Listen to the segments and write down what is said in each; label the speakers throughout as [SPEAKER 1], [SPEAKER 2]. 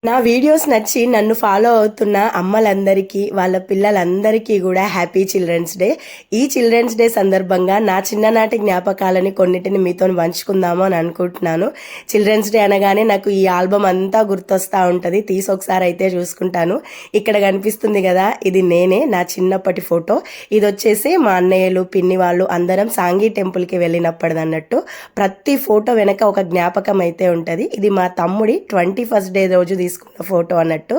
[SPEAKER 1] నా వీడియోస్ నచ్చి నన్ను ఫాలో అవుతున్న అమ్మలందరికీ వాళ్ళ పిల్లలందరికీ కూడా హ్యాపీ చిల్డ్రన్స్ డే. ఈ చిల్డ్రన్స్ డే సందర్భంగా నా చిన్ననాటి జ్ఞాపకాలని కొన్నిటిని మీతో పంచుకుందాము అని అనుకుంటున్నాను. చిల్డ్రన్స్ డే అనగానే నాకు ఈ ఆల్బమ్ అంతా గుర్తొస్తూ ఉంటుంది. తీసి ఒకసారి అయితే చూసుకుంటాను. ఇక్కడ కనిపిస్తుంది కదా, ఇది నేనే, నా చిన్నప్పటి ఫోటో. ఇది వచ్చేసి మా అన్నయ్యలు పిన్ని వాళ్ళు అందరం సాంఘీ టెంపుల్కి వెళ్ళినప్పటిది అన్నట్టు. ప్రతి ఫోటో వెనక ఒక జ్ఞాపకం అయితే ఉంటుంది. ఇది మా తమ్ముడి 21st డే రోజు తీసుకున్న ఫోటో అన్నట్టు.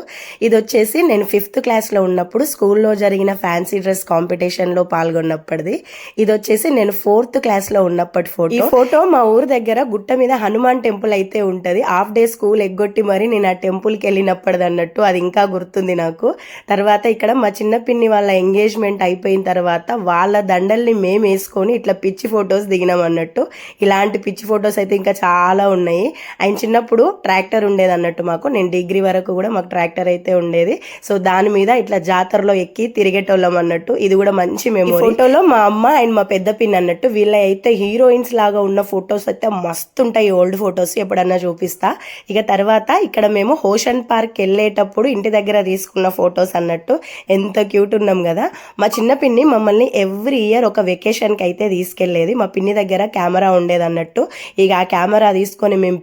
[SPEAKER 1] ఇది వచ్చేసి నేను 5th క్లాస్లో ఉన్నప్పుడు స్కూల్లో జరిగిన ఫ్యాన్సీ డ్రెస్ కాంపిటీషన్లో పాల్గొన్నప్పటిది. ఇది వచ్చేసి నేను 4th క్లాస్లో ఉన్నప్పటి ఫోటో. ఈ ఫోటో మా ఊరు దగ్గర గుట్ట మీద హనుమాన్ టెంపుల్ అయితే ఉంటుంది. హాఫ్ డే స్కూల్ ఎగ్గొట్టి మరి నేను ఆ టెంపుల్కి వెళ్ళినప్పటిది అన్నట్టు. అది ఇంకా గుర్తుంది నాకు. తర్వాత ఇక్కడ మా చిన్న పిన్ని వాళ్ళ ఎంగేజ్మెంట్ అయిపోయిన తర్వాత వాళ్ళ దండల్ని మేము వేసుకొని ఇట్లా పిచ్చి ఫొటోస్ దిగినాం అన్నట్టు. ఇలాంటి పిచ్చి ఫొటోస్ అయితే ఇంకా చాలా ఉన్నాయి. ఆయన చిన్నప్పుడు ట్రాక్టర్ ఉండేది అన్నట్టు మాకు. నేను డిగ్రీ వరకు కూడా మాకు ట్రాక్టర్ అయితే ఉండేది. సో దాని మీద ఇట్లా జాతరలో ఎక్కి తిరిగేటోళ్ళం అన్నట్టు. ఇది కూడా మంచి మెమొరీ. ఫోటోలో మా అమ్మ అండ్ మా పెద్ద పిన్ అన్నట్టు. వీళ్ళ అయితే హీరోయిన్స్ లాగా ఉన్న ఫొటోస్ అయితే మస్తు ఉంటాయి. ఓల్డ్ ఫొటోస్ ఎప్పుడన్నా చూపిస్తా. ఇక తర్వాత ఇక్కడ మేము ఓషన్ పార్క్ వెళ్ళేటప్పుడు ఇంటి దగ్గర తీసుకున్న ఫొటోస్ అన్నట్టు. ఎంత క్యూట్ ఉన్నాం కదా. మా చిన్న పిన్ని మమ్మల్ని ఎవ్రీ ఇయర్ ఒక వెకేషన్కి అయితే తీసుకెళ్లేది. మా పిన్ని దగ్గర కెమెరా ఉండేది అన్నట్టు. ఇక ఆ కెమెరా తీసుకొని మేము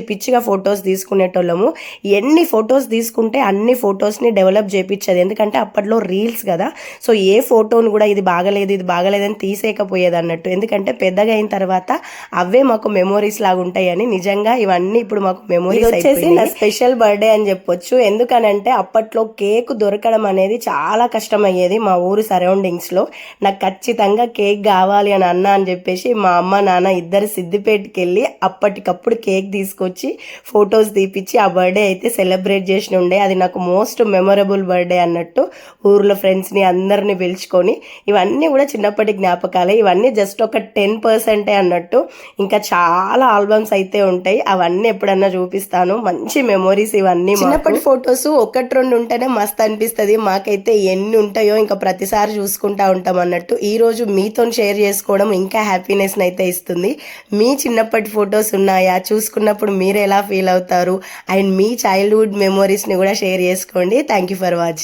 [SPEAKER 1] పిచ్చిగా ఫొటోస్ తీసుకునేటోళ్ళము. ఎన్ని ఫొటోస్ తీసుకుంటే అన్ని ఫొటోస్ని డెవలప్ చేయించేది. ఎందుకంటే అప్పట్లో రీల్స్ కదా. సో ఏ ఫోటోను కూడా ఇది బాగలేదని తీసేయకపోయేది అన్నట్టు. ఎందుకంటే పెద్దగా అయిన తర్వాత అవే మాకు మెమోరీస్ లాగా ఉంటాయని. నిజంగా ఇవన్నీ ఇప్పుడు మాకు మెమోరీస్ వచ్చేసి నా స్పెషల్ బర్త్డే అని చెప్పొచ్చు. ఎందుకనంటే అప్పట్లో కేక్ దొరకడం అనేది చాలా కష్టం అయ్యేది మా ఊరు సరౌండింగ్స్లో. నాకు ఖచ్చితంగా కేక్ కావాలి అని అన్నా అని చెప్పేసి మా అమ్మ నాన్న ఇద్దరు సిద్దిపేటకి వెళ్ళి అప్పటికప్పుడు కేక్ తీసుకొచ్చి ఫొటోస్ తీపిచ్చి ఆ బర్త్డే అయితే సెలబ్రేట్ చేసి ఉండే. అది నాకు మోస్ట్ మెమొరబుల్ బర్త్డే అన్నట్టు. ఊర్లో ఫ్రెండ్స్ని అందరిని పిలుచుకొని. ఇవన్నీ కూడా చిన్నప్పటి జ్ఞాపకాలే. ఇవన్నీ జస్ట్ ఒక 10% అన్నట్టు. ఇంకా చాలా ఆల్బమ్స్ అయితే ఉంటాయి. అవన్నీ ఎప్పుడన్నా చూపిస్తాను. మంచి మెమొరీస్ ఇవన్నీ. చిన్నప్పటి ఫొటోస్ 1-2 ఉంటేనే మస్తు అనిపిస్తుంది. మాకైతే ఎన్ని ఉంటాయో ఇంకా ప్రతిసారి చూసుకుంటా ఉంటాం అన్నట్టు. ఈ రోజు మీతో షేర్ చేసుకోవడం ఇంకా హ్యాపీనెస్ అయితే ఇస్తుంది. మీ చిన్నప్పటి ఫొటోస్ ఉన్నాయా? చూసుకున్నప్పుడు మీరు ఎలా ఫీల్ అవుతారు? అండ్ మీ చైల్డ్హుడ్ మెమోరీస్ని కూడా షేర్ చేసుకోండి. Thank you for watching.